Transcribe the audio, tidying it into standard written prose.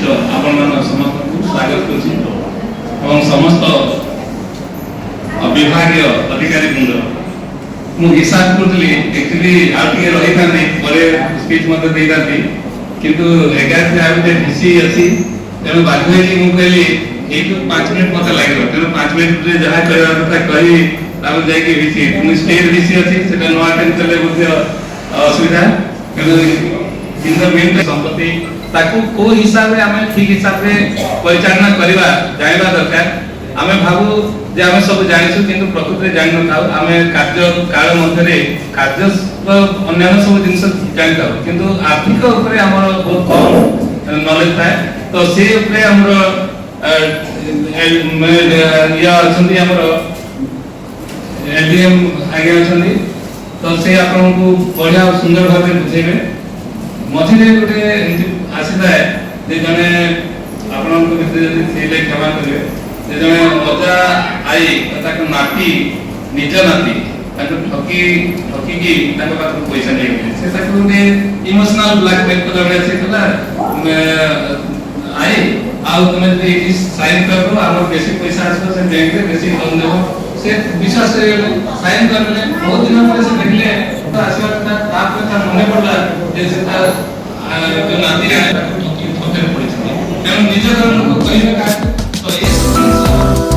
आपण समस्त स्वागत करुछि एवं समस्त विभागीय अधिकारी वृंद मु हिसाब करुଥିଲି एक्चुअली आउटे रही था नहीं परे स्पीच मत दे दाती किंतु 11 से आउटे हिसी अछि तेनु बाध्य होई मु कहली ए तो 5 मिनट मत लागो तेनु 5 मिनट रे जहा कहवा କଥା कहि ताऊ जाय के हिसी मु स्टेज हिसी अछि सेटा नो अटेंड करले बुझे असुविधा केनु इन द मेन संपत्ति ताकू को हिसाब रे हमें ठीक हिसाब रे परिचालना करबा जायबा दरकार हमें भाबू जे हमें सब जानिछु किंतु प्रकृति जानि न थाउ हमें कार्य काल मध्य रे कार्य अन्य सब जिंस जानि थाउ किंतु आर्थिक ऊपर हमर बहुत कम नॉलेज थाए तो से ऊपर हमर या अछंती हमर एलडीएम आगे अछंती तो से आपन को बढ़िया सुंदर भाबे बुझेबे मझिरे गोटे आसीता है जे जने आपन को से क्षमा करिवे जे जने मजा आई ताक नाती निज नाती ताक ठकी ठकी की ताक पाख पैसा नै से ताक गोटे इमोशनल ब्लैकमेल को जने से कला आई आ तुमे जे साइन करबो हमर बेसी पैसा आसबो से बैंक रे बेसी लोन देबो से विश्वास रे साइन करले बहुत दिन पर से देखले तो आसीबा ताप ता मने पड़ला जे से जो नाती रे ठकी ठके पड़छ तेनु निज लोक कहिबे का तो